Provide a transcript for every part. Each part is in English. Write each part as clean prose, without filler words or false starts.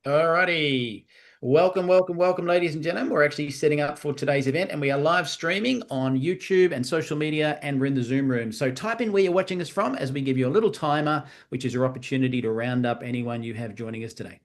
Alrighty. Welcome, ladies and gentlemen. We're actually setting up for today's event and we are live streaming on YouTube and social media, and we're in the Zoom room. So type in where you're watching us from as we give you a little timer, which is your opportunity to round up anyone you have joining us today.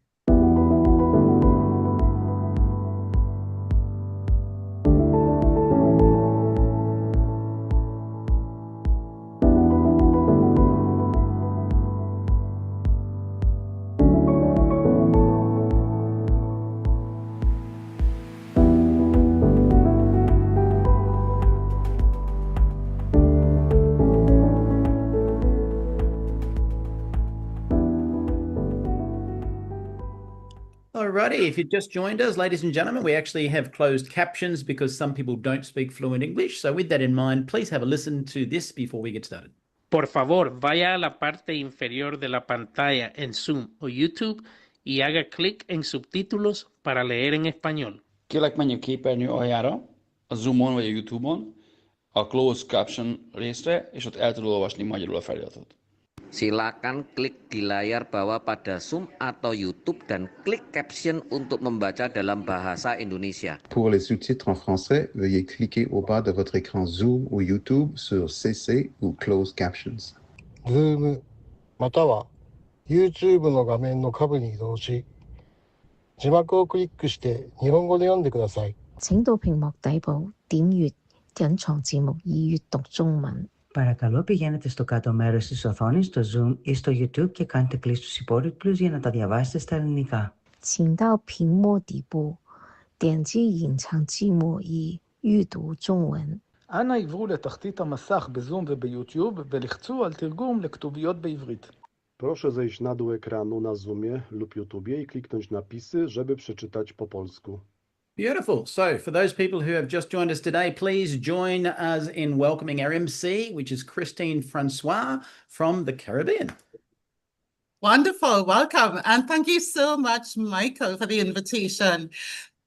Alrighty, if you just joined us, ladies and gentlemen, we actually have closed captions because some people don't speak fluent English. So with that in mind, please have a listen to this before we get started. Por favor, vaya a la parte inferior de la pantalla en Zoom o YouTube y haga clic en subtítulos para leer en español. Kérlek menjünk képernyő aljára, a Zoomon vagy a YouTube-on, a Closed Caption részre, és ott el tudod olvasni magyarul a feliratot. Silakan klik di layar bawah pada Zoom atau YouTube dan klik caption untuk membaca dalam bahasa Indonesia. Pour les sous-titres en français, veuillez cliquer au bas de votre écran Zoom ou YouTube sur CC ou Closed Captions. Zoom または YouTube の画面の下部に移動し、字幕をクリックして日本語で読んでください。請到屏幕底部點閱隱藏字幕以閱讀中文。Παρακαλώ πηγαίνετε στο κάτω μέρος της οθόνης, στο Zoom ή στο YouTube και κάντε κλικ στους υπόλοιπους για να τα διαβάσετε στα ελληνικά. 請到屏幕底部點擊隱藏字幕以閱讀中文. אנא עברו לתחתית המסך בזום וביוטיוב ולחצו על תרגום לכתוביות בעברית. Proszę zejść na dół ekranu na Zoomie lub YouTubie i kliknąć napisy, żeby przeczytać po polsku. Beautiful. So for those people who have just joined us today, please join us in welcoming our MC, which is Christine Francois from the Caribbean. Wonderful. Welcome. And thank you so much, Michael, for the invitation.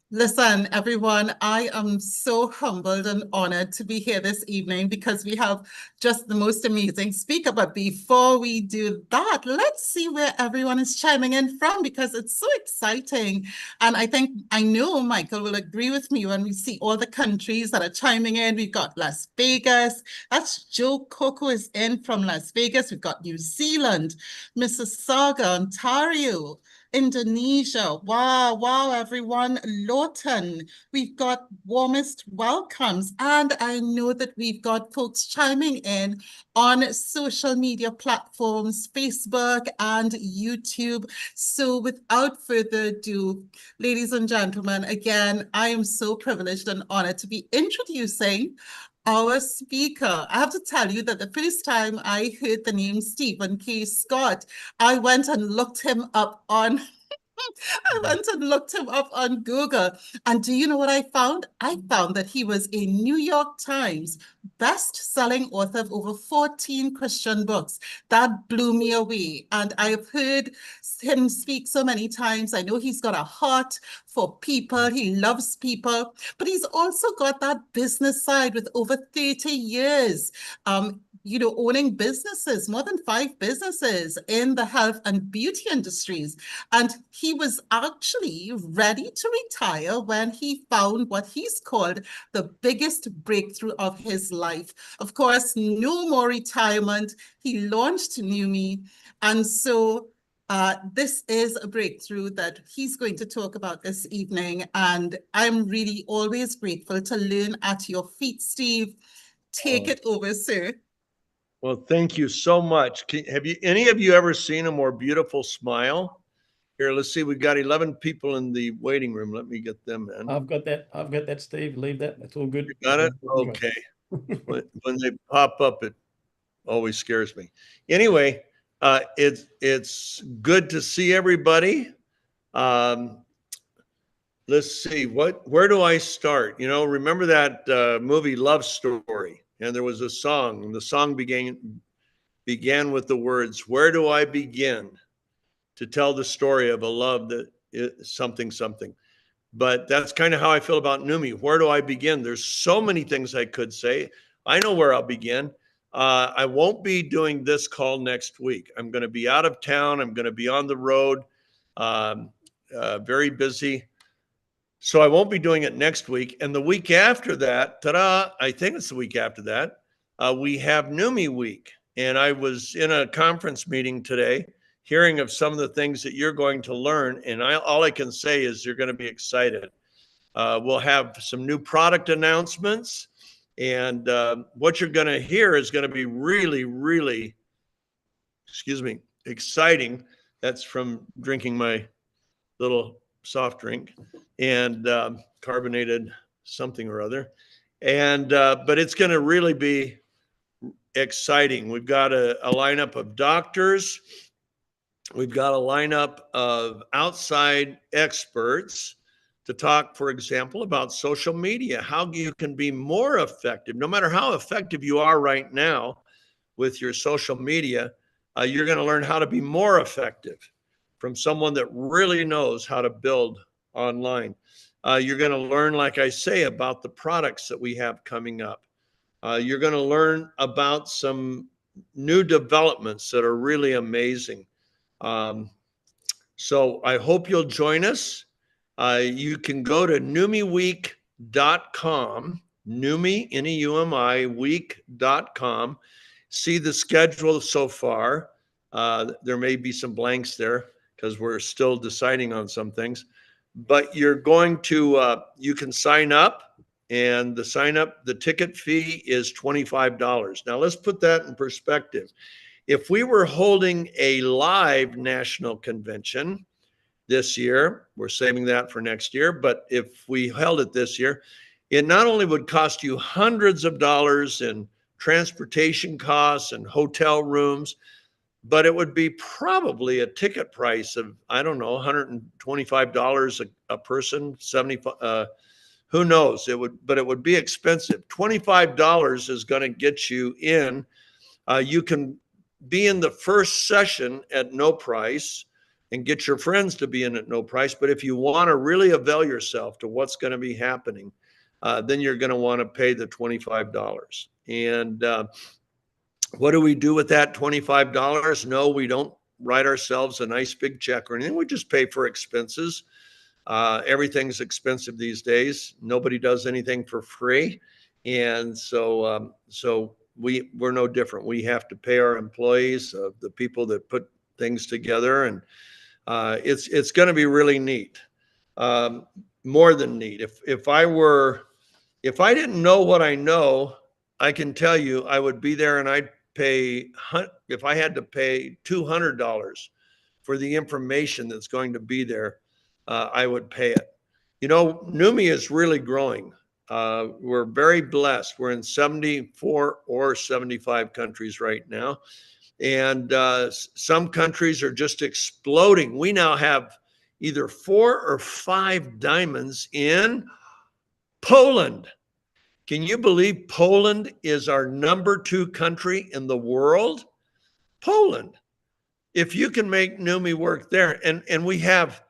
Listen, everyone, I am so humbled and honored to be here this evening because we have just the most amazing speaker. But before we do that, let's see where everyone is chiming in from because it's so exciting. And I know Michael will agree with me when we see all the countries that are chiming in. We've got Las Vegas. That's Joe Coco is in from Las Vegas. We've got New Zealand, Mississauga, Ontario, Indonesia. Wow, everyone. Lawton. We've got warmest welcomes. And I know that we've got folks chiming in on social media platforms, Facebook and YouTube. So without further ado, ladies and gentlemen, again, I am so privileged and honored to be introducing our speaker. I have to tell you that the first time I heard the name Stephen K. Scott, I went and looked him up on Google. And do you know what I found? I found that he was a New York Times best-selling author of over 14 Christian books. That blew me away. And I've heard him speak so many times. I know he's got a heart for people. He loves people. But he's also got that business side with over 30 years owning businesses, more than 5 businesses in the health and beauty industries. And he was actually ready to retire when he found what he's called the biggest breakthrough of his life. Of course, no more retirement. He launched Numi. And so this is a breakthrough that he's going to talk about this evening. And I'm really always grateful to learn at your feet, Steve. Take it over, sir. Well, thank you so much. Have any of you ever seen a more beautiful smile? Here, let's see. We've got 11 people in the waiting room. Let me get them in. I've got that, Steve. Leave that. That's all good. You got it? Okay. When they pop up, it always scares me. Anyway, it's good to see everybody. Let's see. Where do I start? Remember that movie Love Story? And there was a song, and the song began with the words, "Where do I begin to tell the story of a love that is something." But that's kind of how I feel about Numi. Where do I begin? There's so many things I could say. I know where I'll begin. I won't be doing this call next week. I'm going to be out of town. I'm going to be on the road. very busy. So I won't be doing it next week. And the week after that, ta-da, I think it's the week after that, we have NUMMI Week. And I was in a conference meeting today, hearing of some of the things that you're going to learn. And all I can say is you're going to be excited. We'll have some new product announcements. And what you're going to hear is going to be really, really, exciting. That's from drinking my little soft drink and carbonated something or other. And but it's going to really be exciting. We've got a lineup of doctors. We've got a lineup of outside experts to talk, for example, about social media, how you can be more effective. No matter how effective you are right now with your social media, you're going to learn how to be more effective from someone that really knows how to build online. You're going to learn, like I say, about the products that we have coming up. You're going to learn about some new developments that are really amazing. So I hope you'll join us. You can go to NUMMIweek.com, NUMMI, N-E-U-M-I, week.com. See the schedule so far. There may be some blanks there because we're still deciding on some things. But you're going to, you can sign up, and the ticket fee is $25. Now let's put that in perspective. If we were holding a live national convention this year, we're saving that for next year, but if we held it this year, it not only would cost you hundreds of dollars in transportation costs and hotel rooms, but it would be probably a ticket price of, I don't know, $125 a person, 75, who knows? But it would be expensive. $25 is going to get you in. You can be in the first session at no price and get your friends to be in at no price. But if you want to really avail yourself to what's going to be happening, then you're going to want to pay the $25. And what do we do with that $25? No, we don't write ourselves a nice big check or anything. We just pay for expenses. Everything's expensive these days. Nobody does anything for free. And so we're no different. We have to pay our employees, the people that put things together. And it's going to be really neat. More than neat. If I didn't know what I know, I can tell you I would be there and I'd pay, if I had to pay $200 for the information that's going to be there, I would pay it. You know, NUMMI is really growing. We're very blessed. We're in 74 or 75 countries right now. And some countries are just exploding. We now have either 4 or 5 diamonds in Poland. Can you believe Poland is our #2 country in the world? Poland. If you can make NUMMI work there, and we have,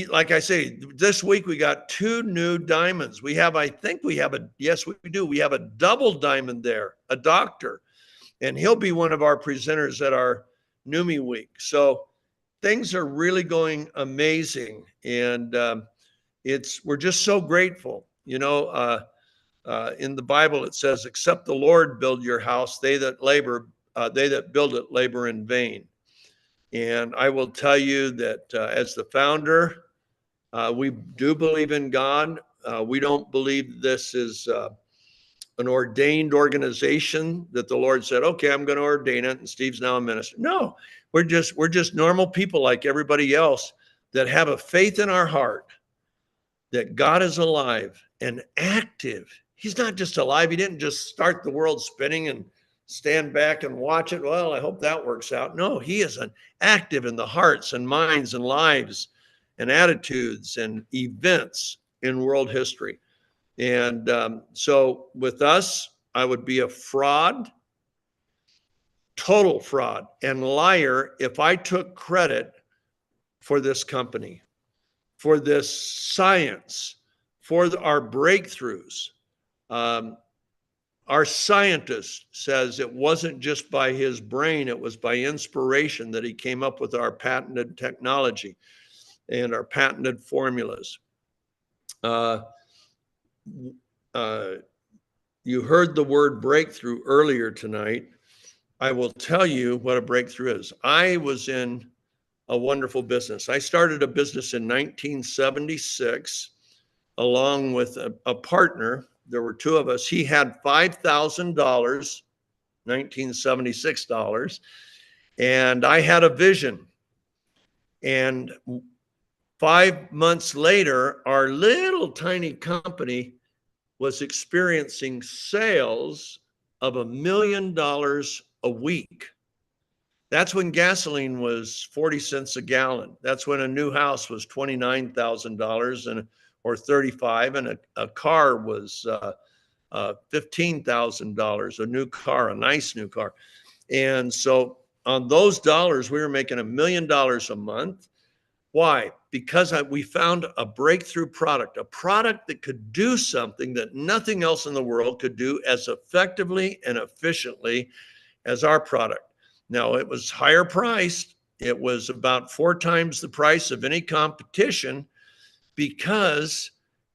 like I say, this week we got 2 new diamonds. We have, yes, we do. We have a double diamond there, a doctor, and he'll be one of our presenters at our NUMMI week. So things are really going amazing, and we're just so grateful. You know, in the Bible it says, "Except the Lord build your house, they that build it labor in vain." And I will tell you that as the founder, we do believe in God. We don't believe this is an ordained organization that the Lord said, "Okay, I'm going to ordain it, and Steve's now a minister." No, we're just normal people like everybody else that have a faith in our heart that God is alive and active. He's not just alive. He didn't just start the world spinning and stand back and watch it. Well, I hope that works out. No, he is active in the hearts and minds and lives and attitudes and events in world history. And so with us, I would be a fraud, total fraud and liar if I took credit for this company, for this science, for our breakthroughs. Our scientist says it wasn't just by his brain, it was by inspiration that he came up with our patented technology. and our patented formulas. You heard the word breakthrough earlier tonight. I will tell you what a breakthrough is. I was in a wonderful business. I started a business in 1976 along with a partner. There were two of us. He had $5,000, 1976 dollars, and I had a vision. And 5 months later, our little tiny company was experiencing sales of $1 million a week. That's when gasoline was 40 cents a gallon. That's when a new house was $29,000 or 35, and a car was $15,000, a new car, a nice new car. And so on those dollars, we were making $1 million a month. Why? Because we found a breakthrough product, a product that could do something that nothing else in the world could do as effectively and efficiently as our product. Now, it was higher priced. It was about 4 times the price of any competition because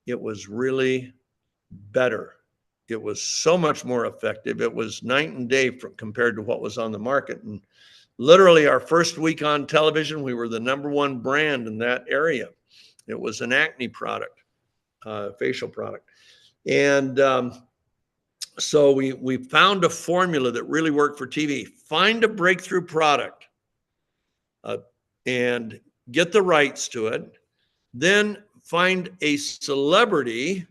it was really better. It was so much more effective. It was night and day compared to what was on the market. And literally our first week on television, we were the #1 brand in that area. It was an acne product, facial product. And so we found a formula that really worked for TV. Find a breakthrough product and get the rights to it. Then find a celebrity,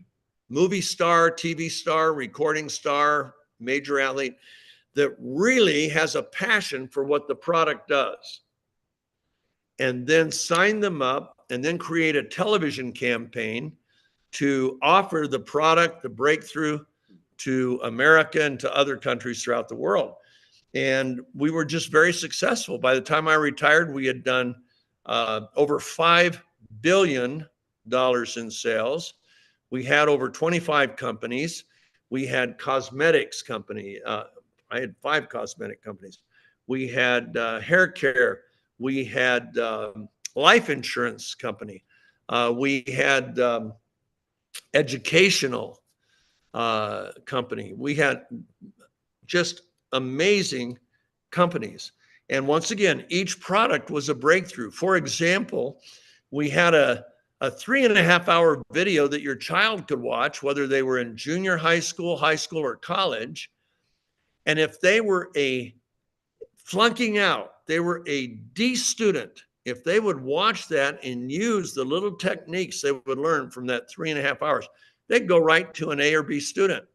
movie star, TV star, recording star, major athlete that really has a passion for what the product does. And then sign them up and then create a television campaign to offer the product, the breakthrough, to America and to other countries throughout the world. And we were just very successful. By the time I retired, we had done over $5 billion in sales. We had over 25 companies. We had cosmetics company. I had 5 cosmetic companies. We had hair care. We had life insurance company. We had educational company. We had just amazing companies. And once again, each product was a breakthrough. For example, we had a 3.5-hour video that your child could watch, whether they were in junior high school, or college. And if they were flunking out, they were a D student, if they would watch that and use the little techniques they would learn from that 3.5 hours, they'd go right to an A or B student.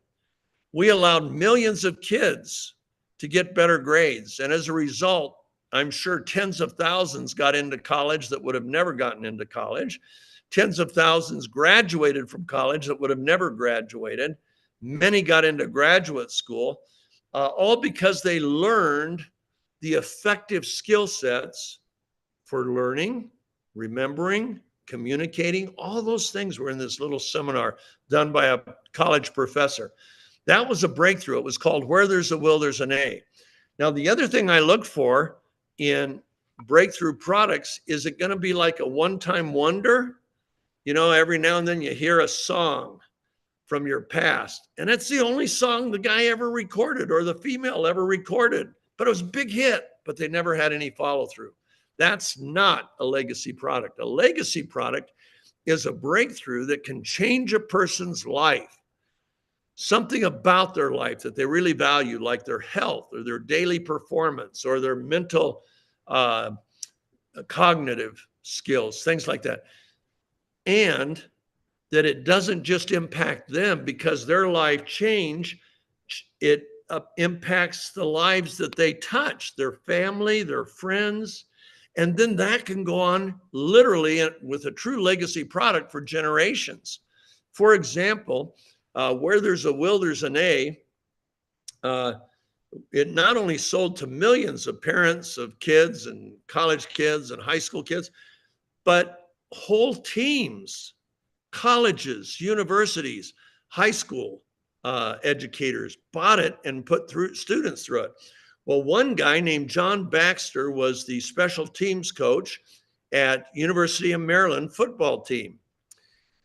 We allowed millions of kids to get better grades. And as a result, I'm sure tens of thousands got into college that would have never gotten into college. Tens of thousands graduated from college that would have never graduated. Many got into graduate school, all because they learned the effective skill sets for learning, remembering, communicating. All those things were in this little seminar done by a college professor. That was a breakthrough. It was called Where There's a Will, There's an A. Now, the other thing I look for in breakthrough products, is it going to be like a one-time wonder? You know, every now and then you hear a song from your past, and it's the only song the guy ever recorded or the female ever recorded, but it was a big hit, but they never had any follow-through. That's not a legacy product. A legacy product is a breakthrough that can change a person's life. Something about their life that they really value, like their health or their daily performance or their mental, cognitive skills, things like that. And that it doesn't just impact them because their life change, it impacts the lives that they touch, their family, their friends. And then that can go on literally with a true legacy product for generations. For example, Where There's a Will, There's an A. It not only sold to millions of parents of kids and college kids and high school kids, but whole teams, colleges, universities, high school educators bought it and put students through it. Well, one guy named John Baxter was the special teams coach, at University of Maryland football team.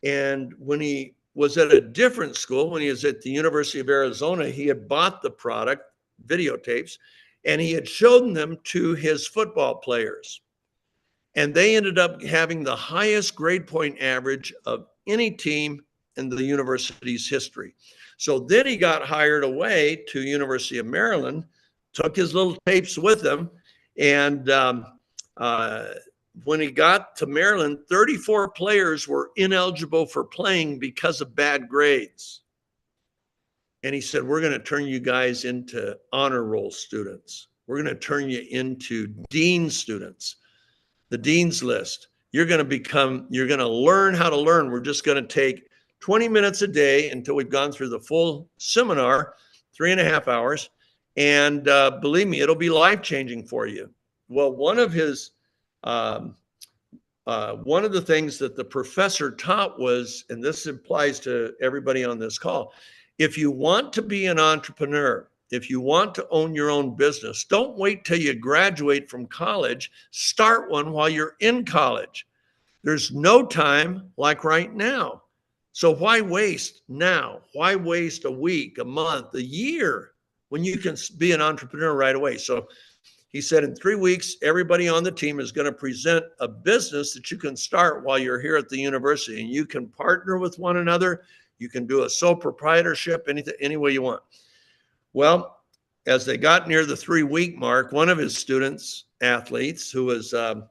And when he was at a different school, when he was at the University of Arizona, he had bought the product, videotapes, and he had shown them to his football players. And they ended up having the highest grade point average of any team in the university's history. So then he got hired away to University of Maryland, took his little tapes with him, and when he got to Maryland, 34 players were ineligible for playing because of bad grades. And he said, we're going to turn you guys into honor roll students. We're going to turn you into dean students, the dean's list. You're going to learn how to learn. We're just going to take 20 minutes a day until we've gone through the full seminar, 3.5 hours. And believe me, it'll be life-changing for you. Well, one of the things that the professor taught was, and this applies to everybody on this call, if you want to be an entrepreneur, if you want to own your own business, don't wait till you graduate from college. Start one while you're in college. There's no time like right now. So why waste now? Why waste a week, a month, a year when you can be an entrepreneur right away? So he said in 3 weeks, everybody on the team is going to present a business that you can start while you're here at the university, and you can partner with one another. You can do a sole proprietorship, any way you want. Well, as they got near the 3-week mark, one of his students, athletes, who was the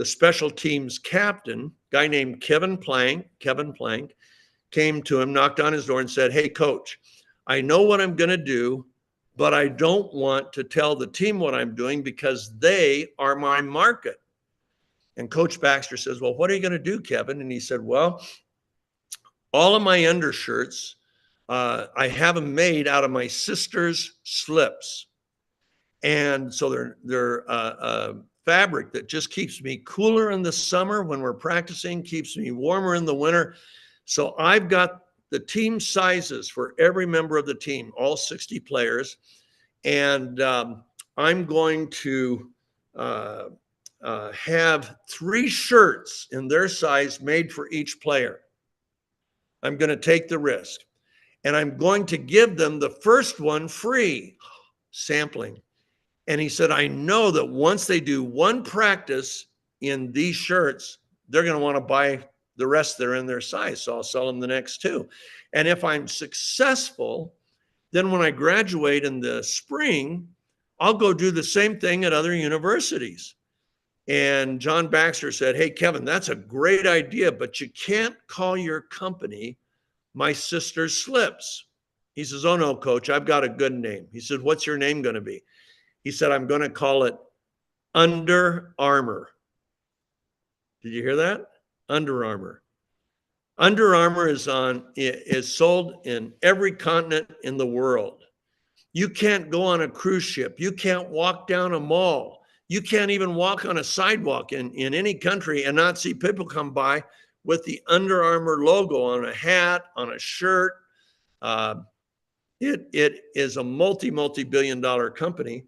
special teams captain, guy named Kevin Plank, came to him, knocked on his door and said, hey, coach, I know what I'm going to do, but I don't want to tell the team what I'm doing because they are my market. And Coach Baxter says, well, what are you going to do, Kevin? And he said, well, all of my undershirts, I have them made out of my sister's slips. And so they're fabric that just keeps me cooler in the summer when we're practicing, keeps me warmer in the winter. So I've got the team sizes for every member of the team, all 60 players. And I'm going to have 3 shirts in their size made for each player. I'm going to take the risk. And I'm going to give them the first one free, sampling. And he said, I know that once they do one practice in these shirts, they're going to want to buy the rest that are in their size. So I'll sell them the next 2. And if I'm successful, then when I graduate in the spring, I'll go do the same thing at other universities. And John Baxter said, hey, Kevin, that's a great idea, but you can't call your company My Sister's Slips. He says, oh, no, coach, I've got a good name. He said, what's your name going to be? He said, I'm going to call it Under Armour. Did you hear that? Under Armour. Under Armour is sold in every continent in the world. You can't go on a cruise ship. You can't walk down a mall. You can't even walk on a sidewalk in any country and not see people come by with the Under Armour logo on a hat, on a shirt. It is a multi-billion-dollar company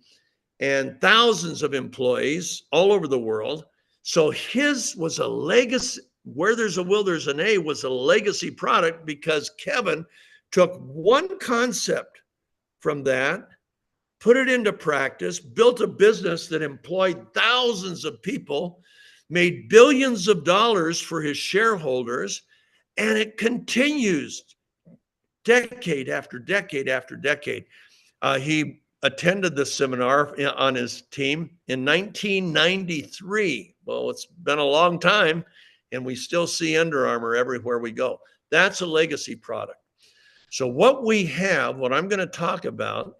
and thousands of employees all over the world. So his was a legacy. Where there's a will, there's an A was a legacy product because Kevin took one concept from that, put it into practice, built a business that employed thousands of people, made billions of dollars for his shareholders, and it continues decade after decade after decade. He attended the seminar on his team in 1993. Well, it's been a long time, and we still see Under Armour everywhere we go. That's a legacy product. So what I'm going to talk about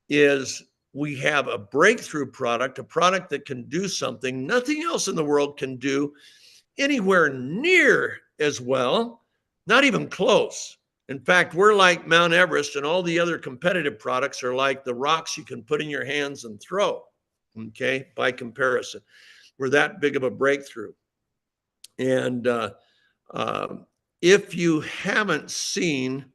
is we have a breakthrough product, a product that can do something nothing else in the world can do anywhere near as well, not even close. In fact, we're like Mount Everest, and all the other competitive products are like the rocks you can put in your hands and throw, okay, by comparison. We're that big of a breakthrough. And if you haven't seen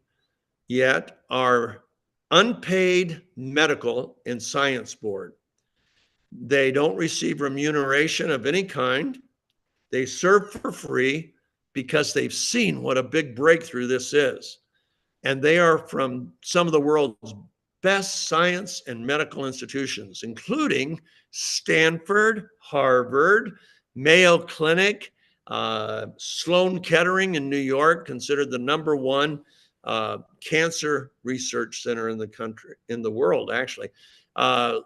yet our unpaid medical and science board, they don't receive remuneration of any kind. They serve for free because they've seen what a big breakthrough this is. And they are from some of the world's best science and medical institutions, including Stanford, Harvard, Mayo Clinic, Sloan Kettering in New York, considered the #1 cancer research center in the country, in the world, actually.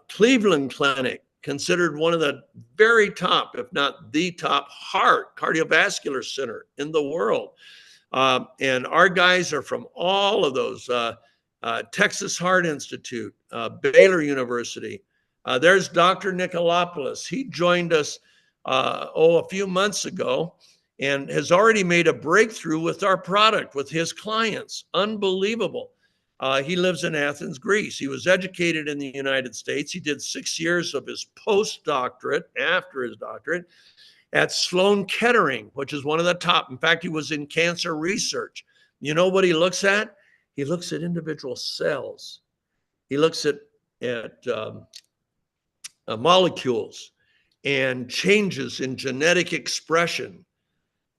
Cleveland Clinic, considered one of the very top, if not the top cardiovascular center in the world. And our guys are from all of those, Texas Heart Institute, Baylor University. There's Dr. Nicolopoulos. He joined us, a few months ago and has already made a breakthrough with our product, with his clients. Unbelievable. He lives in Athens, Greece. He was educated in the United States. He did 6 years of his postdoctorate after his doctorate at Sloan Kettering, which is one of the top. In fact, he was in cancer research. You know what he looks at? He looks at individual cells. He looks at molecules and changes in genetic expression.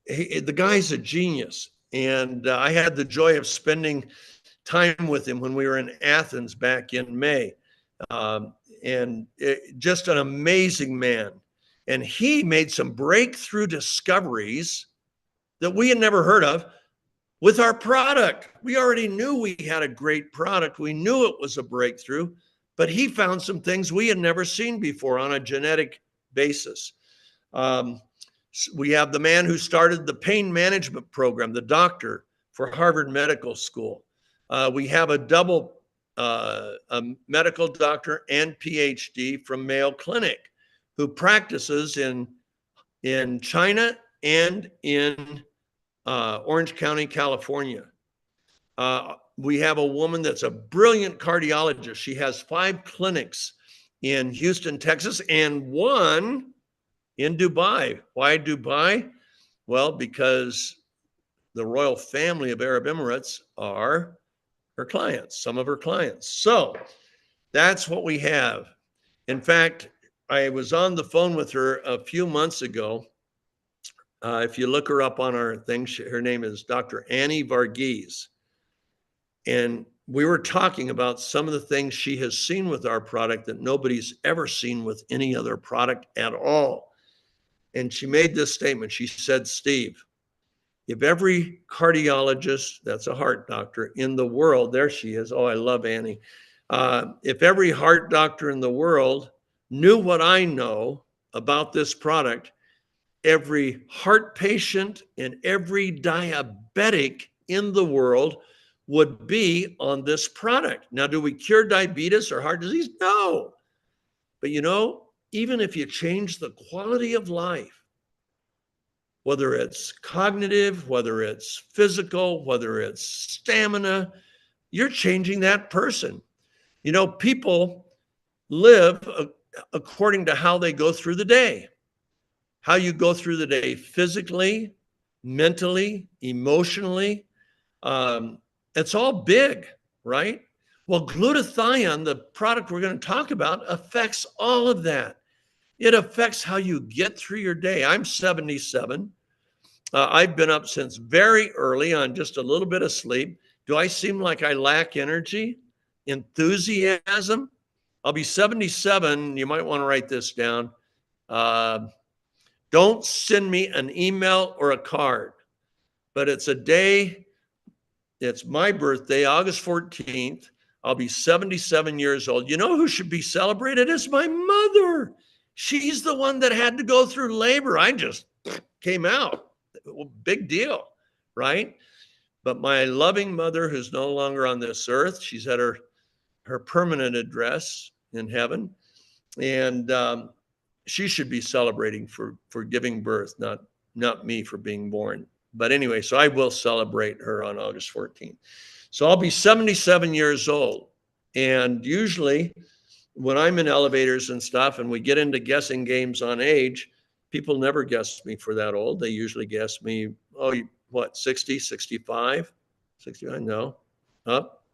The guy's a genius. And I had the joy of spending time with him when we were in Athens back in May. Just an amazing man. And he made some breakthrough discoveries that we had never heard of with our product. We already knew we had a great product. We knew it was a breakthrough, but he found some things we had never seen before on a genetic basis. We have the man who started the pain management program, the doctor for Harvard Medical School. We have a double a medical doctor and PhD from Mayo Clinic who practices in China and in Orange County, California. We have a woman that's a brilliant cardiologist. She has 5 clinics in Houston, Texas, and 1 in Dubai. Why Dubai? Well, because the royal family of Arab Emirates are her clients, some of her clients. So that's what we have. In fact, I was on the phone with her a few months ago. If you look her up on our thing, her name is Dr. Annie Varghese. And we were talking about some of the things she has seen with our product that nobody's ever seen with any other product at all. And she made this statement. She said, Steve, if every cardiologist, that's a heart doctor in the world, there she is. Oh, I love Annie. If every heart doctor in the world knew what I know about this product, every heart patient and every diabetic in the world would be on this product. Now, do we cure diabetes or heart disease? No. But you know, even if you change the quality of life, whether it's cognitive, whether it's physical, whether it's stamina, you're changing that person. You know, people live according to how they go through the day. How you go through the day physically, mentally, emotionally. It's all big, right? Well, glutathione, the product we're going to talk about, affects all of that. It affects how you get through your day. I'm 77. I've been up since very early on just a little bit of sleep. Do I seem like I lack energy, enthusiasm? I'll be 77. You might want to write this down. Don't send me an email or a card, but it's a day. It's my birthday, August 14th. I'll be 77 years old. You know who should be celebrated? It's my mother. She's the one that had to go through labor. I just came out. Big deal, right? But my loving mother, who's no longer on this earth, she's at her permanent address in heaven. And she should be celebrating for giving birth, not me for being born. But anyway, so I will celebrate her on August 14th. So I'll be 77 years old. And usually when I'm in elevators and stuff and we get into guessing games on age, people never guess me for that old. They usually guess me, 60, 65, 69? No.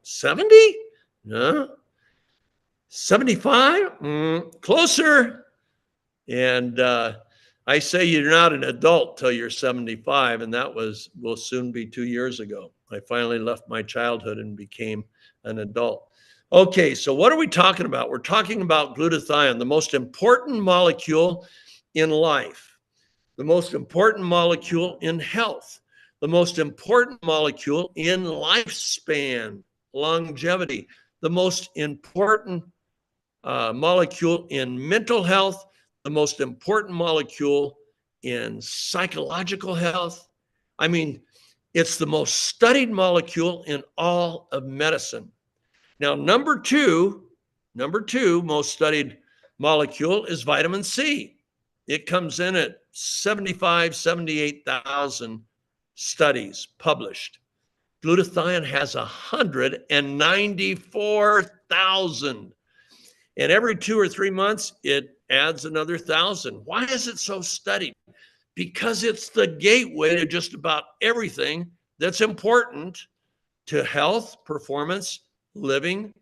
70? No. 75? Closer. And I say you're not an adult till you're 75, and that will soon be 2 years ago. I finally left my childhood and became an adult. Okay, so what are we talking about? We're talking about glutathione, the most important molecule in life, the most important molecule in health, the most important molecule in lifespan, longevity, the most important molecule in mental health, the most important molecule in psychological health. I mean, it's the most studied molecule in all of medicine. Now, number two most studied molecule is vitamin C. It comes in at 78,000 studies published. Glutathione has 194,000. And every 2 or 3 months, it adds another 1,000. Why is it so studied? Because it's the gateway to just about everything that's important to health, performance, living,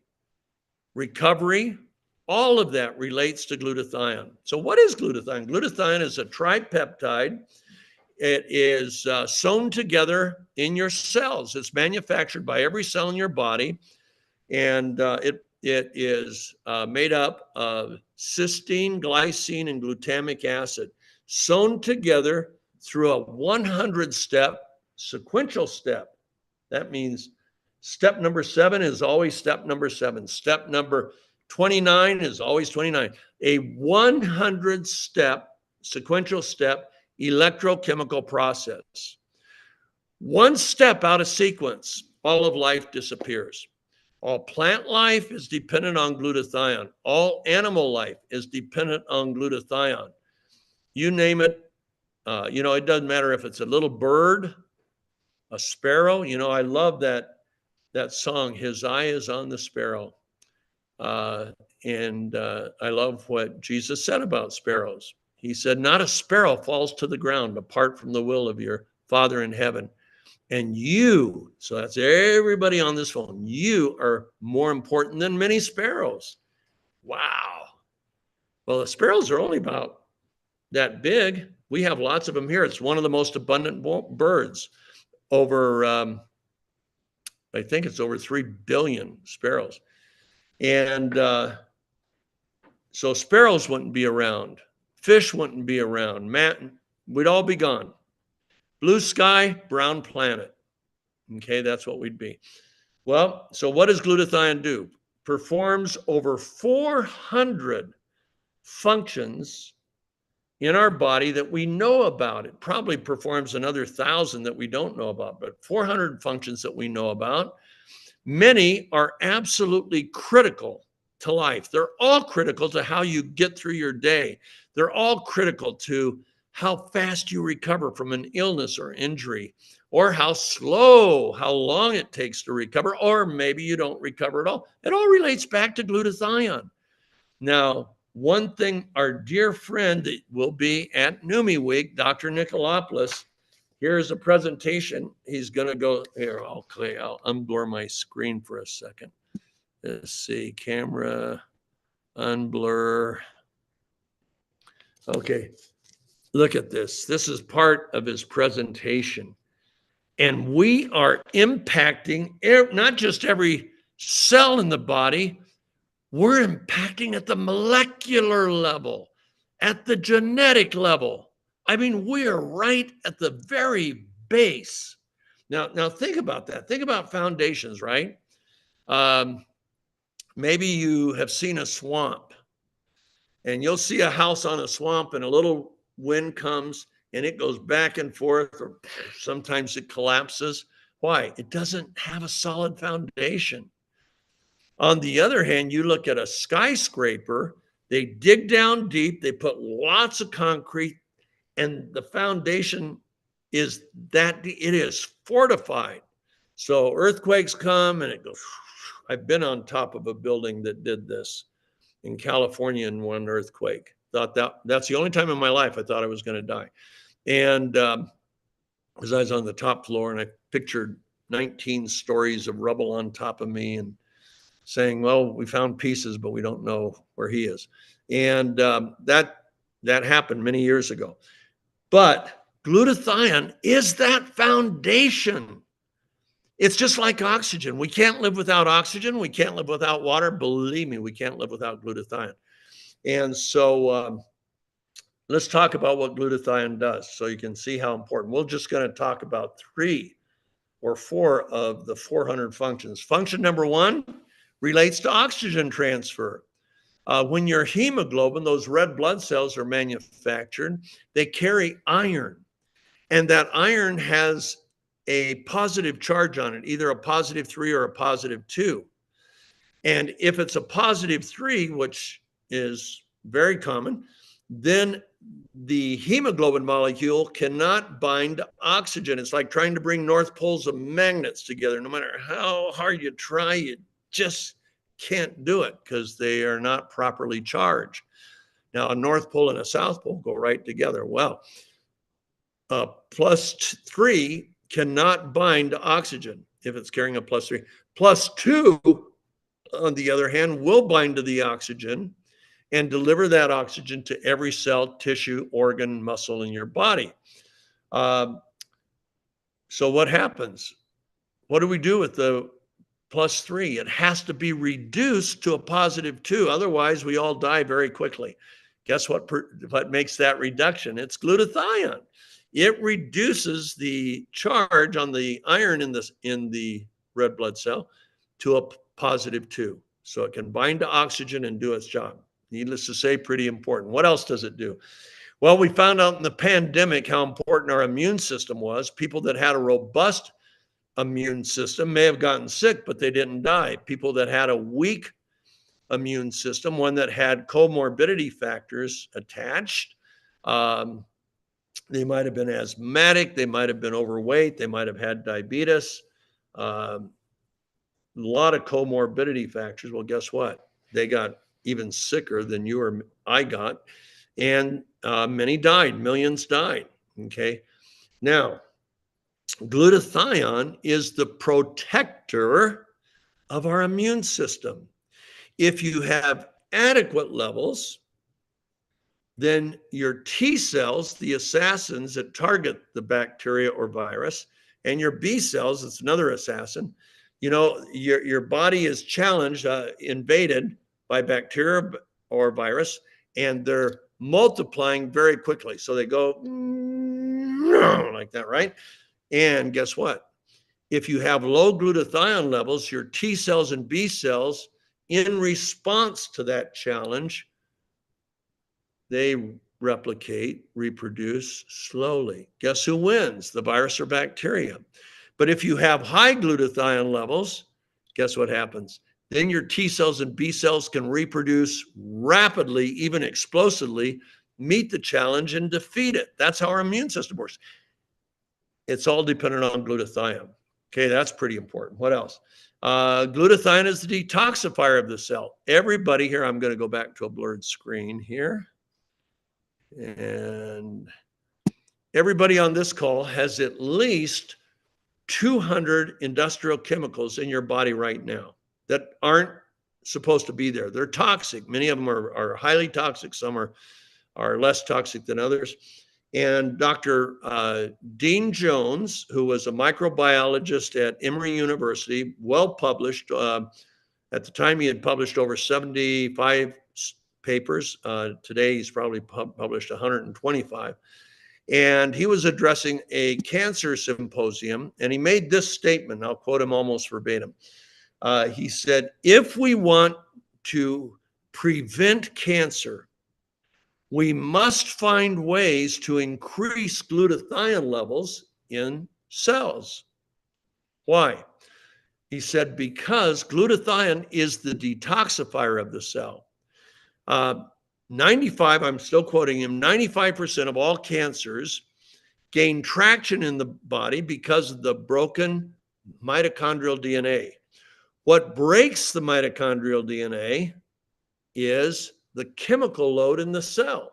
recovery. All of that relates to glutathione. So what is glutathione? Glutathione is a tripeptide. It is sewn together in your cells. It's manufactured by every cell in your body, and it is made up of cysteine, glycine, and glutamic acid, sewn together through a 100-step sequential step. That means step number 7 is always step number 7. Step number 29 is always 29. A 100-step sequential step electrochemical process. One step out of sequence, all of life disappears. All plant life is dependent on glutathione. All animal life is dependent on glutathione. You name it. It doesn't matter if it's a little bird, a sparrow. I love that song, His Eye is on the Sparrow. And I love what Jesus said about sparrows. He said, not a sparrow falls to the ground apart from the will of your Father in heaven. And you, so that's everybody on this phone, you are more important than many sparrows. Wow. Well, the sparrows are only about that big. We have lots of them here. It's one of the most abundant birds. I think it's over 3 billion sparrows. And so sparrows wouldn't be around. Fish wouldn't be around. We'd all be gone. Blue sky, brown planet. Okay, that's what we'd be. Well, so what does glutathione do? Performs over 400 functions in our body that we know about. It probably performs another 1,000 that we don't know about, but 400 functions that we know about. Many are absolutely critical to life. They're all critical to how you get through your day. They're all critical to how fast you recover from an illness or injury, or how long it takes to recover, or maybe you don't recover at all. It all relates back to glutathione. Now, one thing our dear friend that will be at NUMMI Week, Dr. Nicolopoulos, here's a presentation. He's going to go here. Okay, I'll unblur my screen for a second. Let's see, camera, unblur. Okay, look at this. This is part of his presentation. And we are impacting not just every cell in the body, we're impacting at the molecular level, at the genetic level. I mean, we are right at the very base. Now think about that. Think about foundations, right? Maybe you have seen a swamp, and you'll see a house on a swamp, and a little wind comes, and it goes back and forth, or sometimes it collapses. Why? It doesn't have a solid foundation. On the other hand, you look at a skyscraper, they dig down deep, they put lots of concrete, and the foundation is that it is fortified. So earthquakes come and it goes. I've been on top of a building that did this in California in one earthquake. Thought that's the only time in my life I thought I was going to die. And because I was on the top floor and I pictured 19 stories of rubble on top of me and saying, well, we found pieces, but we don't know where he is. And that That happened many years ago. But glutathione is that foundation. It's just like oxygen. We can't live without oxygen. We can't live without water. Believe me, we can't live without glutathione. And so let's talk about what glutathione does so you can see how important. We're just going to talk about 3 or 4 of the 400 functions. Function number 1 relates to oxygen transfer. When your hemoglobin, those red blood cells are manufactured, they carry iron. And that iron has a positive charge on it, either a positive 3 or a positive 2. And if it's a positive 3, which is very common, then the hemoglobin molecule cannot bind to oxygen. It's like trying to bring north poles of magnets together. No matter how hard you try, you just can't do it because they are not properly charged. Now, a north pole and a south pole go right together. Well, +3 cannot bind to oxygen if it's carrying a +3. +2, on the other hand, will bind to the oxygen and deliver that oxygen to every cell, tissue, organ, muscle in your body. So what happens? What do we do with the +3? It has to be reduced to a +2. Otherwise, we all die very quickly. Guess what makes that reduction? It's glutathione. It reduces the charge on the iron in the red blood cell to a +2. So it can bind to oxygen and do its job. Needless to say, pretty important. What else does it do? Well, we found out in the pandemic how important our immune system was. People that had a robust immune system may have gotten sick, but they didn't die. People that had a weak immune system, one that had comorbidity factors attached, they might have been asthmatic, they might have been overweight, they might have had diabetes, a lot of comorbidity factors. Well, guess what? They got even sicker than you or I got, and many died, millions died, okay? Now, glutathione is the protector of our immune system. If you have adequate levels, then your T cells, the assassins that target the bacteria or virus, and your B cells, it's another assassin, you know, your body is challenged, invaded by bacteria or virus, and they're multiplying very quickly. So they go like that, right? And guess what? If you have low glutathione levels, your T cells and B cells, in response to that challenge, they replicate, reproduce slowly. Guess who wins? The virus or bacteria. But if you have high glutathione levels, guess what happens? Then your T cells and B cells can reproduce rapidly, even explosively, meet the challenge and defeat it. That's how our immune system works. It's all dependent on glutathione. Okay, that's pretty important. What else? Glutathione is the detoxifier of the cell. Everybody here, I'm going to go back to a blurred screen here. And everybody on this call has at least 200 industrial chemicals in your body right now that aren't supposed to be there. They're toxic. Many of them are highly toxic. Some are less toxic than others. And Dr. Dean Jones, who was a microbiologist at Emory University, well published. At the time, he had published over 75 papers. Today, he's probably published 125. And he was addressing a cancer symposium, and he made this statement. I'll quote him almost verbatim. He said, if we want to prevent cancer, we must find ways to increase glutathione levels in cells. Why? He said, because glutathione is the detoxifier of the cell. 95, I'm still quoting him, 95% of all cancers gain traction in the body because of the broken mitochondrial DNA. What breaks the mitochondrial DNA is the chemical load in the cell.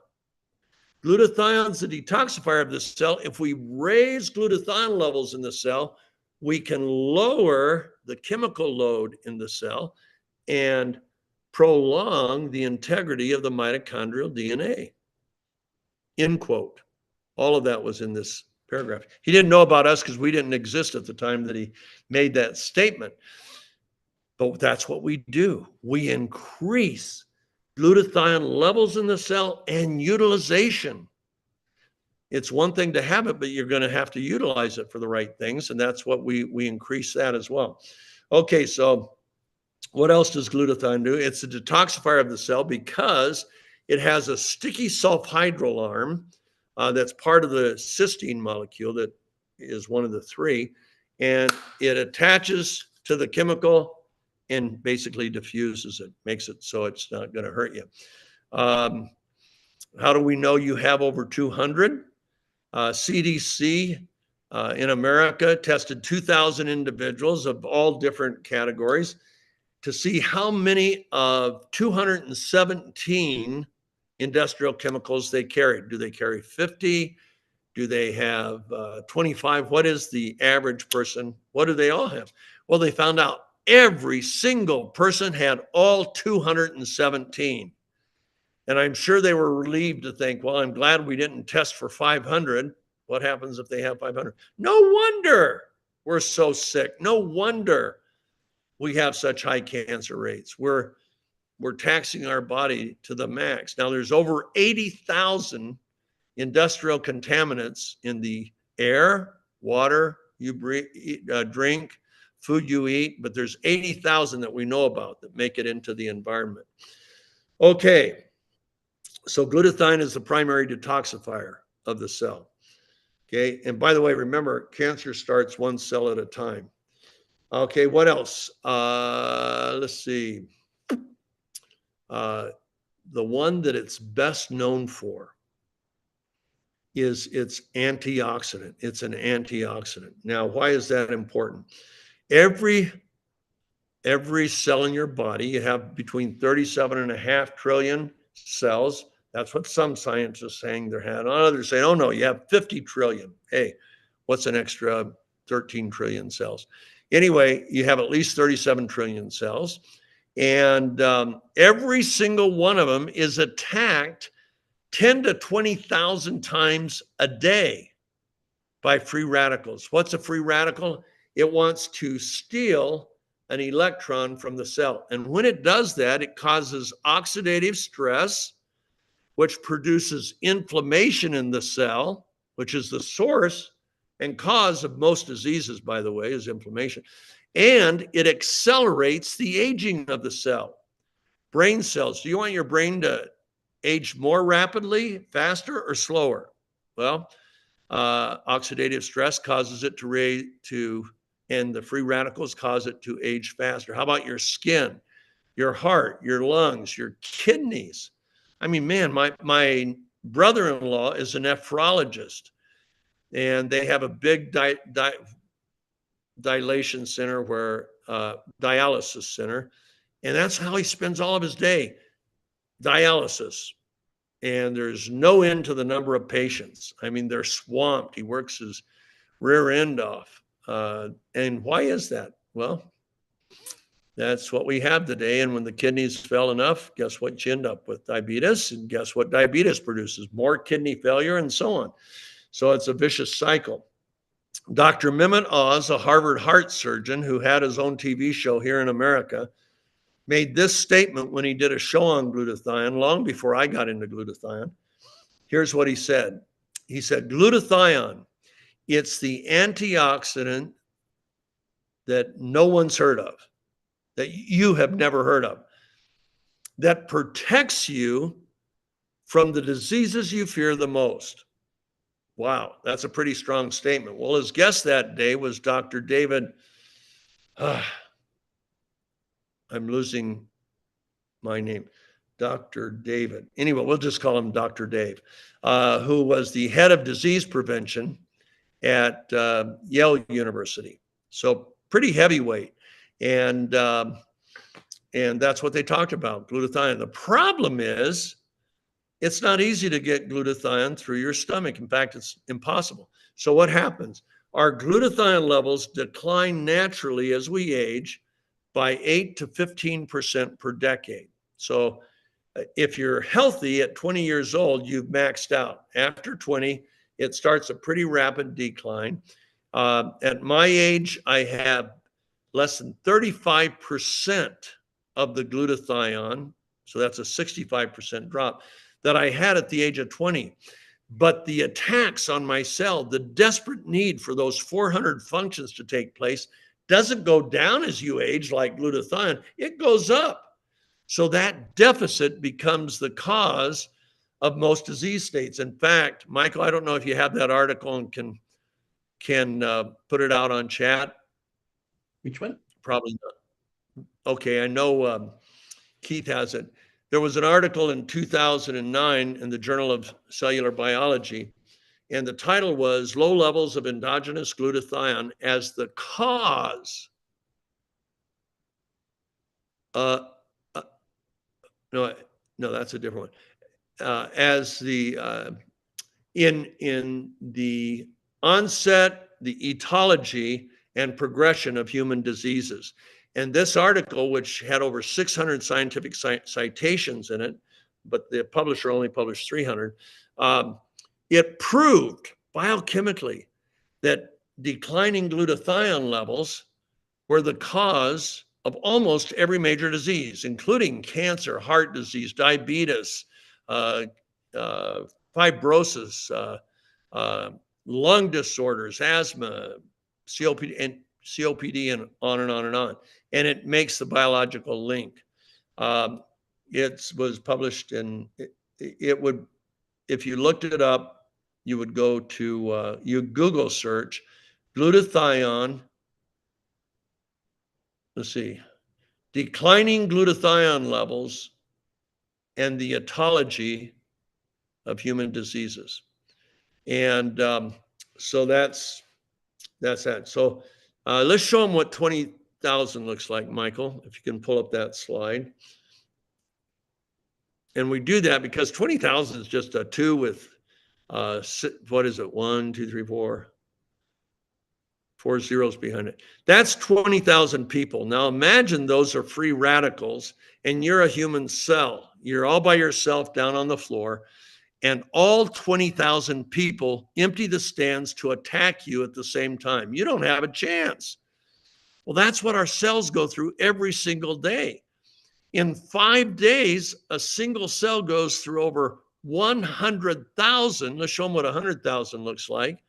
Glutathione is the detoxifier of the cell. If we raise glutathione levels in the cell, we can lower the chemical load in the cell and prolong the integrity of the mitochondrial DNA. end quote. All of that was in this paragraph. He didn't know about us because we didn't exist at the time that he made that statement. But that's what we do. We increase glutathione levels in the cell and utilization. It's one thing to have it, but you're going to have to utilize it for the right things. And that's what we increase that as well. Okay, so what else does glutathione do? It's a detoxifier of the cell because it has a sticky sulfhydryl arm that's part of the cysteine molecule that is one of the three. And it attaches to the chemical and basically diffuses it, makes it so it's not going to hurt you. How do we know you have over 200? CDC in America tested 2,000 individuals of all different categories to see how many of 217 industrial chemicals they carried. Do they carry 50? Do they have 25? What is the average person? What do they all have? Well, they found out every single person had all 217. And I'm sure they were relieved to think, well, I'm glad we didn't test for 500. What happens if they have 500? No wonder we're so sick. No wonder we have such high cancer rates. We're taxing our body to the max. Now, there's over 80,000 industrial contaminants in the air, water you drink, food you eat, but there's 80,000 that we know about that make it into the environment. Okay, so glutathione is the primary detoxifier of the cell. Okay, and by the way, remember, cancer starts one cell at a time. Okay, what else? Let's see. The one that it's best known for is its antioxidant. It's an antioxidant. Now, why is that important? Every cell in your body, you have between 37.5 trillion cells. That's what some scientists are saying they had. Others say, oh no, you have 50 trillion. Hey, what's an extra 13 trillion cells? Anyway, you have at least 37 trillion cells. And every single one of them is attacked 10 to 20,000 times a day by free radicals. What's a free radical? It wants to steal an electron from the cell. And when it does that, it causes oxidative stress, which produces inflammation in the cell, which is the source and cause of most diseases, by the way, is inflammation. And it accelerates the aging of the cell. Brain cells, do you want your brain to age more rapidly, faster, or slower? Well, oxidative stress causes it and the free radicals cause it to age faster. How about your skin, your heart, your lungs, your kidneys? I mean, man, my brother-in-law is a nephrologist, and they have a big dilation center dialysis center, and that's how he spends all of his day, dialysis. And there's no end to the number of patients. I mean, they're swamped. He works his rear end off. And why is that? Well, that's what we have today. And when the kidneys fail enough, guess what you end up with? Diabetes. And guess what diabetes produces? More kidney failure and so on. So it's a vicious cycle. Dr. Mehmet Oz, a Harvard heart surgeon who had his own TV show here in America, made this statement when he did a show on glutathione long before I got into glutathione. Here's what he said. He said, glutathione, it's the antioxidant that no one's heard of, that you have never heard of, that protects you from the diseases you fear the most. Wow, that's a pretty strong statement. Well, his guest that day was Dr. David, I'm losing my name, Dr. David. Anyway, we'll just call him Dr. Dave, who was the head of disease prevention at Yale University. So pretty heavyweight. And that's what they talked about, glutathione. The problem is, it's not easy to get glutathione through your stomach. In fact, it's impossible. So what happens? Our glutathione levels decline naturally as we age by 8 to 15% per decade. So if you're healthy at 20 years old, you've maxed out. After 20, it starts a pretty rapid decline. At my age, I have less than 35% of the glutathione, so that's a 65% drop, that I had at the age of 20. But the attacks on my cell, the desperate need for those 400 functions to take place, doesn't go down as you age like glutathione, it goes up. So that deficit becomes the cause of most disease states. In fact, Michael, I don't know if you have that article and can put it out on chat. Which one? Probably not. Okay, I know Keith has it. There was an article in 2009 in the Journal of Cellular Biology, and the title was Low Levels of Endogenous Glutathione as the Cause. No, that's a different one. As the in the onset, the etiology, and progression of human diseases. And this article, which had over 600 scientific citations in it, but the publisher only published 300, it proved biochemically that declining glutathione levels were the cause of almost every major disease, including cancer, heart disease, diabetes, fibrosis, lung disorders, asthma, COPD, and on and on and on. And it makes the biological link. It was published in, it would, if you looked it up, you would go to, you Google search glutathione, let's see, declining glutathione levels and the etiology of human diseases. And so that's that. So let's show them what 20,000 looks like, Michael, if you can pull up that slide. And we do that because 20,000 is just a 2 with, what is it? 1, 2, 3, 4 zeros behind it. That's 20,000 people. Now imagine those are free radicals and you're a human cell. You're all by yourself down on the floor and all 20,000 people empty the stands to attack you at the same time. You don't have a chance. Well, that's what our cells go through every single day. In 5 days, a single cell goes through over 100,000. Let's show them what 100,000 looks like.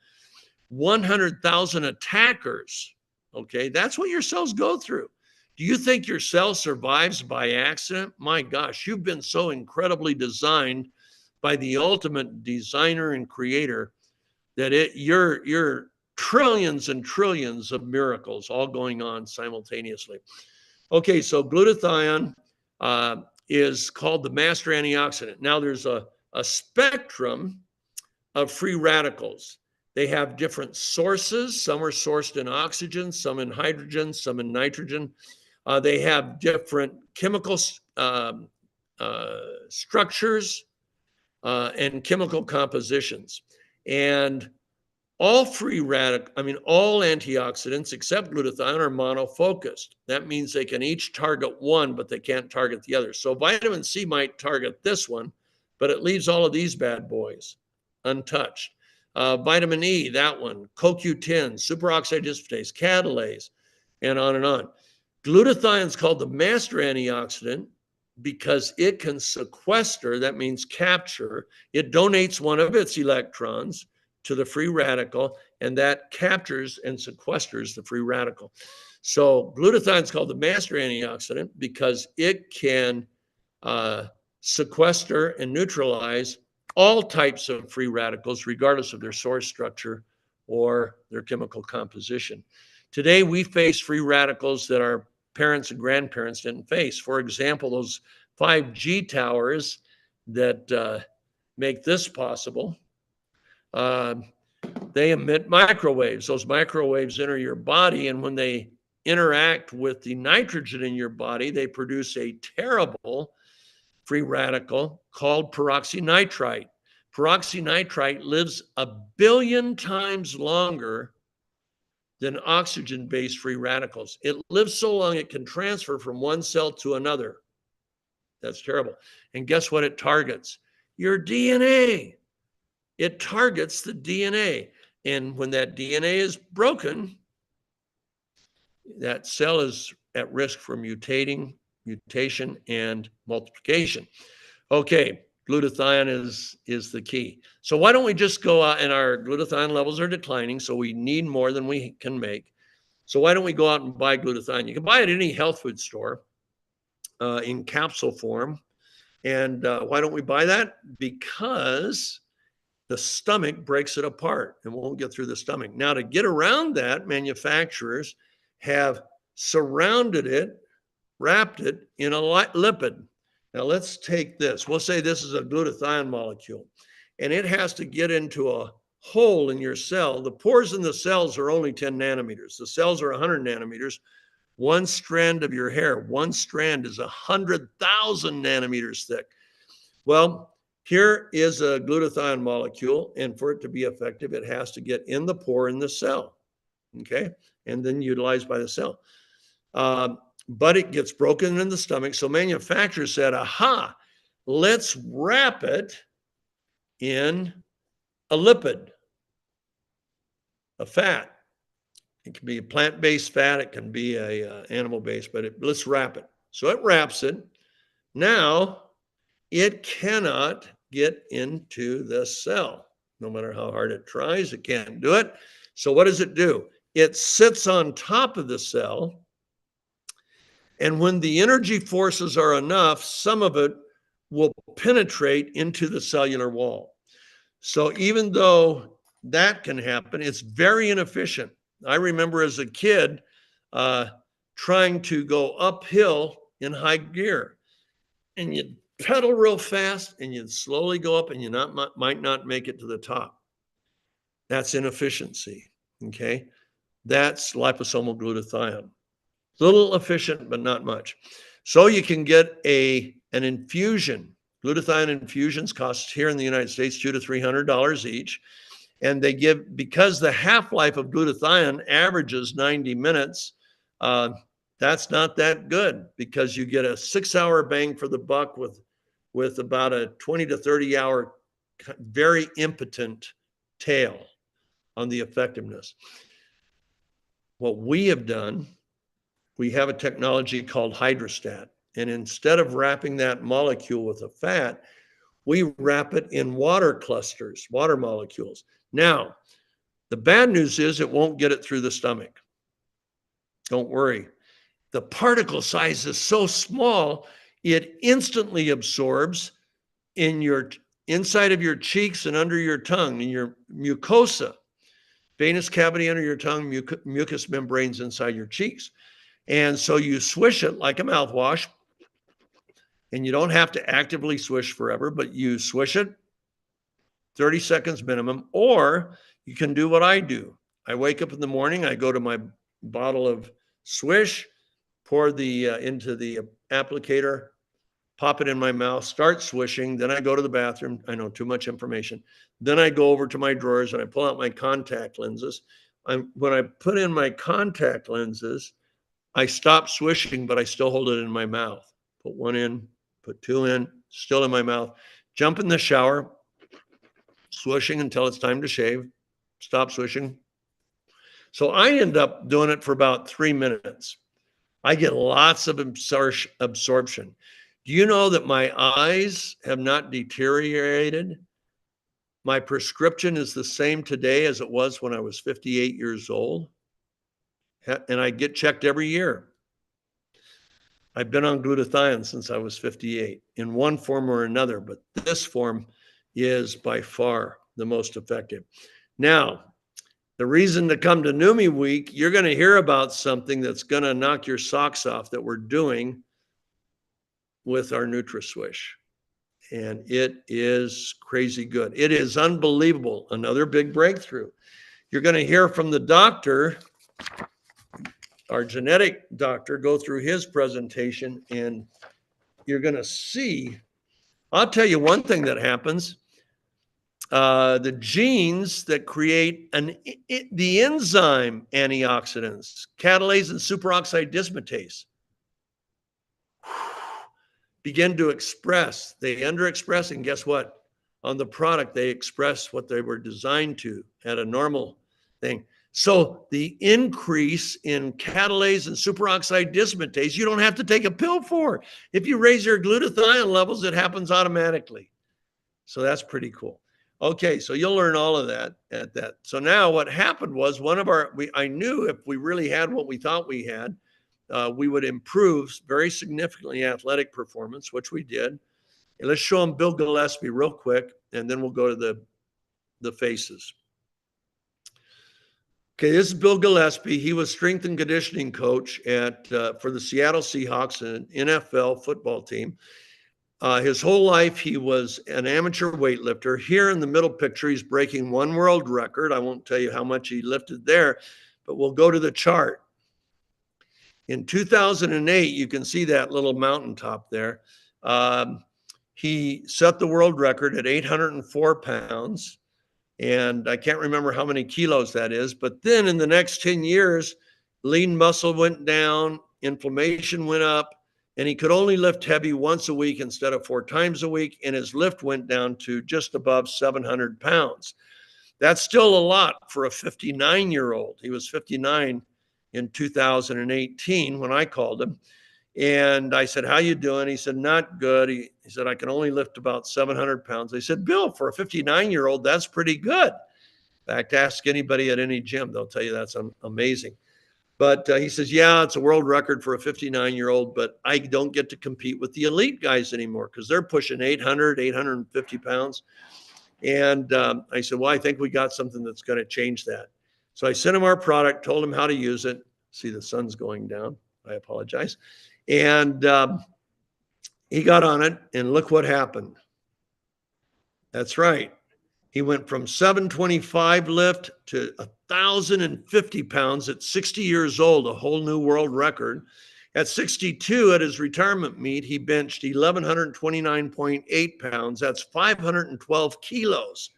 100,000 attackers. Okay, that's what your cells go through. Do you think your cell survives by accident? My gosh, you've been so incredibly designed by the ultimate designer and creator that you're trillions and trillions of miracles all going on simultaneously. Okay, so glutathione is called the master antioxidant. Now there's a spectrum of free radicals. They have different sources. Some are sourced in oxygen, some in hydrogen, some in nitrogen. They have different chemical structures and chemical compositions. And all all antioxidants except glutathione are monofocused. That means they can each target one, but they can't target the other. So vitamin C might target this one, but it leaves all of these bad boys untouched. Vitamin E, that one, CoQ10, superoxide dismutase, catalase, and on and on. Glutathione is called the master antioxidant because it can sequester, that means capture. It donates one of its electrons to the free radical, and that captures and sequesters the free radical. So glutathione is called the master antioxidant because it can sequester and neutralize all types of free radicals, regardless of their source structure or their chemical composition. Today, we face free radicals that our parents and grandparents didn't face. For example, those 5G towers that make this possible, they emit microwaves. Those microwaves enter your body, and when they interact with the nitrogen in your body, they produce a terrible free radical called peroxynitrite. Peroxynitrite lives 1 billion times longer than oxygen-based free radicals. It lives so long it can transfer from one cell to another. That's terrible. And guess what it targets? Your DNA. It targets the DNA. And when that DNA is broken, that cell is at risk for mutation, and multiplication. Okay, glutathione is the key. So why don't we just go out, and our glutathione levels are declining, so we need more than we can make. So why don't we go out and buy glutathione? You can buy it at any health food store in capsule form. And why don't we buy that? Because the stomach breaks it apart and won't get through the stomach. Now, to get around that, manufacturers have surrounded it, wrapped it in a lipid. Now, let's take this. We'll say this is a glutathione molecule, and it has to get into a hole in your cell. The pores in the cells are only 10 nanometers. The cells are 100 nanometers. One strand of your hair, one strand is 100,000 nanometers thick. Well, here is a glutathione molecule, and for it to be effective, it has to get in the pore in the cell, okay, and then utilized by the cell. But it gets broken in the stomach, so manufacturers said, aha, let's wrap it in a lipid, a fat. It can be a plant-based fat, it can be a animal-based, but let's wrap it. So it wraps it. Now, it cannot get into the cell. No matter how hard it tries, it can't do it. So what does it do? It sits on top of the cell, and when the energy forces are enough, some of it will penetrate into the cellular wall. So even though that can happen, it's very inefficient. I remember as a kid trying to go uphill in high gear, and you'd pedal real fast and you'd slowly go up, and you might not make it to the top. That's inefficiency, okay? That's liposomal glutathione. A little efficient, but not much. So you can get an infusion. Glutathione infusions cost here in the United States $200 to $300 each. And they give, because the half-life of glutathione averages 90 minutes, that's not that good, because you get a 6-hour bang for the buck with about a 20 to 30 hour very impotent tail on the effectiveness. What we have done, we have a technology called hydrostat. And instead of wrapping that molecule with a fat, we wrap it in water clusters, water molecules. Now, the bad news is it won't get it through the stomach. Don't worry. The particle size is so small, it instantly absorbs in your inside of your cheeks and under your tongue, in your mucosa, venous cavity under your tongue, mucous membranes inside your cheeks. And so you swish it like a mouthwash, and you don't have to actively swish forever, but you swish it 30 seconds minimum, or you can do what I do. I wake up in the morning, I go to my bottle of Swish, pour the into the applicator, pop it in my mouth, start swishing. Then I go to the bathroom. I know, too much information. Then I go over to my drawers and I pull out my contact lenses. When I put in my contact lenses, I stop swishing, but I still hold it in my mouth. Put one in, put two in, still in my mouth. Jump in the shower, swishing until it's time to shave, stop swishing. So I end up doing it for about 3 minutes. I get lots of absorption. Do you know that my eyes have not deteriorated? My prescription is the same today as it was when I was 58 years old. And I get checked every year. I've been on glutathione since I was 58 in one form or another, but this form is by far the most effective. Now, the reason to come to NUMMI Week, you're going to hear about something that's going to knock your socks off that we're doing with our NutraSwish. And it is crazy good. It is unbelievable. Another big breakthrough. You're going to hear from the doctor, our genetic doctor, go through his presentation, and you're going to see. I'll tell you one thing that happens. The genes that create the enzyme antioxidants, catalase and superoxide dismutase, begin to express. They underexpress, and guess what? On the product, they express what they were designed to at a normal thing. So the increase in catalase and superoxide dismutase, you don't have to take a pill for. If you raise your glutathione levels, it happens automatically. So that's pretty cool. Okay, so you'll learn all of that at that. So now what happened was I knew if we really had what we thought we had, we would improve very significantly athletic performance, which we did. And let's show them Bill Gillespie real quick, and then we'll go to the faces. Okay, this is Bill Gillespie. He was strength and conditioning coach for the Seattle Seahawks, an NFL football team. His whole life, he was an amateur weightlifter. Here in the middle picture, he's breaking one world record. I won't tell you how much he lifted there, but we'll go to the chart. In 2008, you can see that little mountaintop there. He set the world record at 804 pounds. And I can't remember how many kilos that is. But then in the next 10 years, lean muscle went down, inflammation went up, and he could only lift heavy once a week instead of 4 times a week. And his lift went down to just above 700 pounds. That's still a lot for a 59-year-old. He was 59 in 2018 when I called him. And I said, how you doing? He said, not good. He said, I can only lift about 700 pounds. I said, Bill, for a 59-year-old, that's pretty good. In fact, ask anybody at any gym. They'll tell you that's amazing. But he says, yeah, it's a world record for a 59-year-old, but I don't get to compete with the elite guys anymore because they're pushing 800, 850 pounds. And I said, well, I think we got something that's going to change that. So I sent him our product, told him how to use it. See, the sun's going down. I apologize. And he got on it, and look what happened. That's right. He went from 725 lift to 1,050 pounds at 60 years old, a whole new world record. At 62, at his retirement meet, he benched 1,129.8 pounds. That's 512 kilos,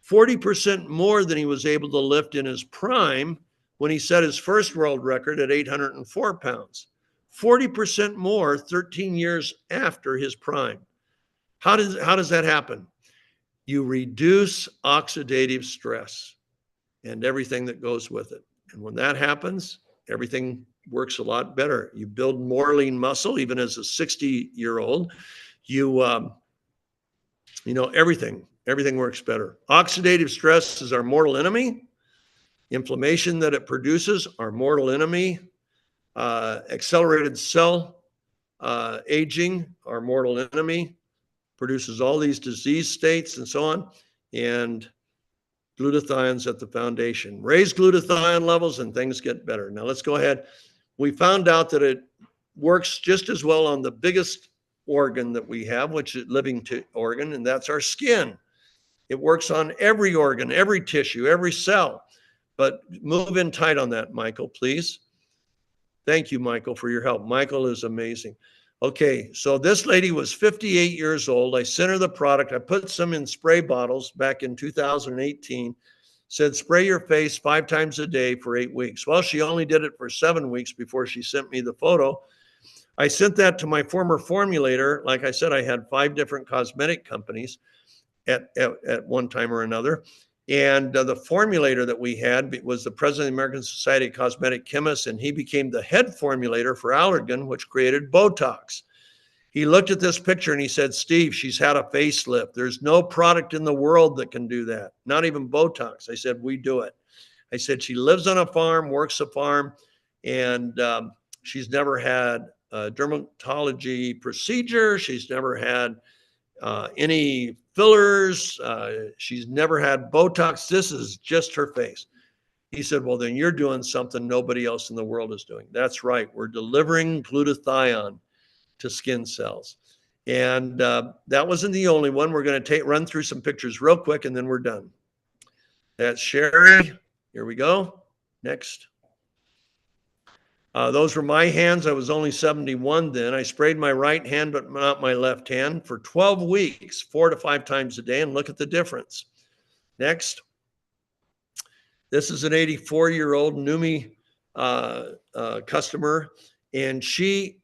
40% more than he was able to lift in his prime when he set his first world record at 804 pounds. 40% more 13 years after his prime. How does that happen? You reduce oxidative stress and everything that goes with it. And when that happens, everything works a lot better. You build more lean muscle, even as a 60-year-old. Everything works better. Oxidative stress is our mortal enemy. Inflammation that it produces, our mortal enemy. Accelerated cell aging, our mortal enemy, produces all these disease states and so on. And glutathione's at the foundation. Raise glutathione levels and things get better. Now let's go ahead. We found out that it works just as well on the biggest organ that we have, which is living organ, and that's our skin. It works on every organ, every tissue, every cell. But move in tight on that, Michael, please. Thank you, Michael, for your help. Michael is amazing. Okay, so this lady was 58 years old. I sent her the product. I put some in spray bottles back in 2018. Said, spray your face 5 times a day for 8 weeks. Well, she only did it for 7 weeks before she sent me the photo. I sent that to my former formulator. Like I said, I had 5 different cosmetic companies at one time or another. And the formulator that we had was the president of the American Society of Cosmetic Chemists, and he became the head formulator for Allergan, which created Botox. He looked at this picture and he said, Steve, she's had a facelift. There's no product in the world that can do that, not even Botox. I said, we do it. I said, she lives on a farm, works a farm, and she's never had a dermatology procedure. She's never had any fillers. She's never had Botox. This is just her face. He said, well, then you're doing something nobody else in the world is doing. That's right. We're delivering glutathione to skin cells. And that wasn't the only one. We're going to run through some pictures real quick, and then we're done. That's Sherry. Here we go. Next. Those were my hands. I was only 71 then. I sprayed my right hand, but not my left hand, for 12 weeks, 4 to 5 times a day, and look at the difference. Next. This is an 84-year-old Numi customer, And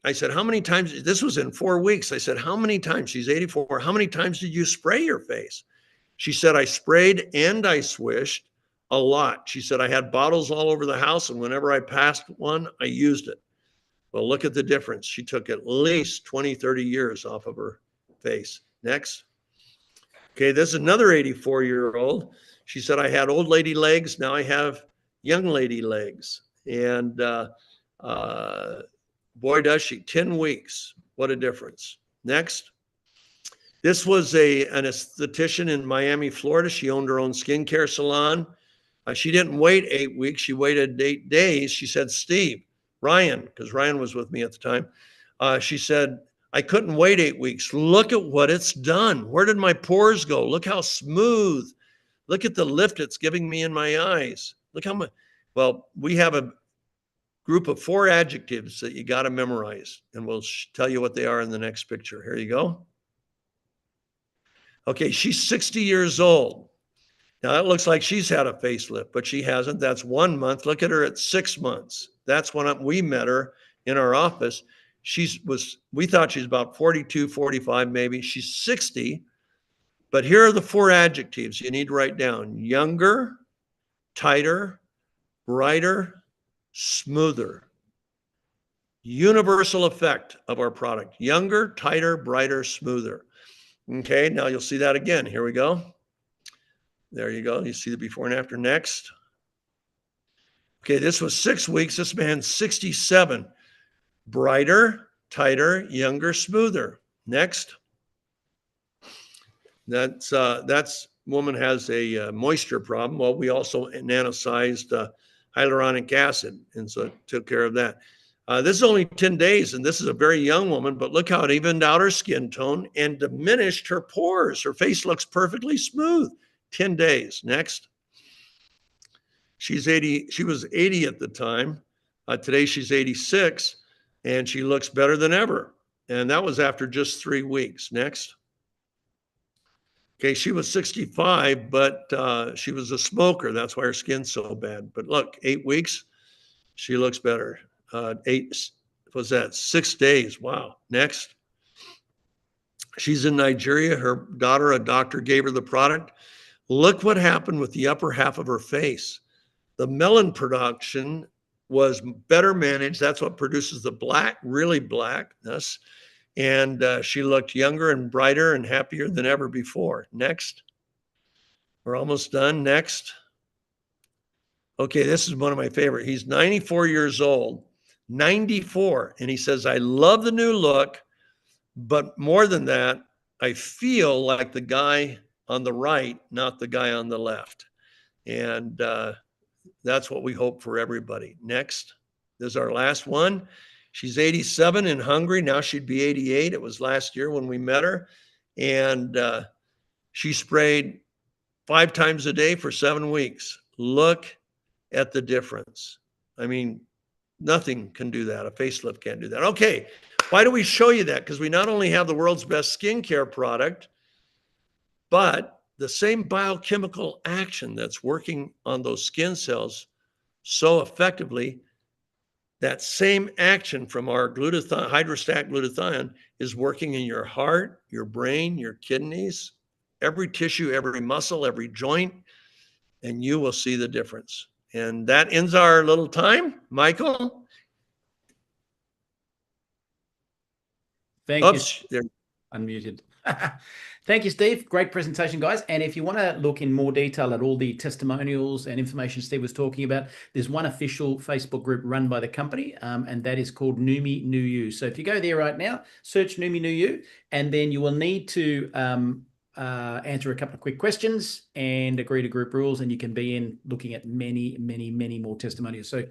I said, how many times, this was in 4 weeks. I said, how many times, she's 84, how many times did you spray your face? She said, I sprayed and I swished a lot. She said, I had bottles all over the house, and whenever I passed one, I used it. Well, look at the difference. She took at least 20, 30 years off of her face. Next. Okay, this is another 84-year-old. She said, I had old lady legs. Now I have young lady legs. And boy, does she, 10 weeks. What a difference. Next. This was an esthetician in Miami, Florida. She owned her own skincare salon. She didn't wait 8 weeks. She waited 8 days. She said, Steve, Ryan, because Ryan was with me at the time. She said, I couldn't wait 8 weeks. Look at what it's done. Where did my pores go? Look how smooth. Look at the lift it's giving me in my eyes. Look how much. Well, we have a group of 4 adjectives that you got to memorize, and we'll tell you what they are in the next picture. Here you go. Okay, she's 60 years old. Now, it looks like she's had a facelift, but she hasn't. That's 1 month. Look at her at 6 months. That's when we met her in our office. We thought she's about 42, 45 maybe. She's 60. But here are the 4 adjectives you need to write down. Younger, tighter, brighter, smoother. Universal effect of our product. Younger, tighter, brighter, smoother. Okay, now you'll see that again. Here we go. There you go. You see the before and after. Next. Okay, this was 6 weeks. This man's 67. Brighter, tighter, younger, smoother. Next. That's woman has a moisture problem. Well, we also nanosized hyaluronic acid, and so it took care of that. This is only 10 days, and this is a very young woman, but look how it evened out her skin tone and diminished her pores. Her face looks perfectly smooth. 10 days. Next. She's 80. She was 80 at the time. Today she's 86, and she looks better than ever. And that was after just 3 weeks. Next. Okay, she was 65, but she was a smoker. That's why her skin's so bad. But look, 8 weeks, she looks better. 6 days. Wow. Next. She's in Nigeria. Her daughter, a doctor, gave her the product. Look what happened with the upper half of her face. The melon production was better managed. That's what produces the black, really blackness. And she looked younger and brighter and happier than ever before. Next. We're almost done. Next. Okay, this is one of my favorite. He's 94 years old. 94. And he says, I love the new look, but more than that, I feel like the guy on the right, not the guy on the left. And that's what we hope for everybody. Next. This is our last one. She's 87 and hungry. Now she'd be 88. It was last year when we met her. And she sprayed 5 times a day for 7 weeks. Look at the difference. I mean, nothing can do that. A facelift can't do that. Okay, why do we show you that? Because we not only have the world's best skincare product, but the same biochemical action that's working on those skin cells so effectively, that same action from our Hydrostat glutathione is working in your heart, your brain, your kidneys, every tissue, every muscle, every joint, and you will see the difference. And that ends our little time. Michael? Thank Oops, you. Unmuted. Thank you, Steve. Great presentation, guys. And if you want to look in more detail at all the testimonials and information Steve was talking about, there's one official Facebook group run by the company, and that is called Numi New You. So if you go there right now, search Numi New You, and then you will need to answer a couple of quick questions and agree to group rules, and you can be in looking at many, many, many more testimonials. So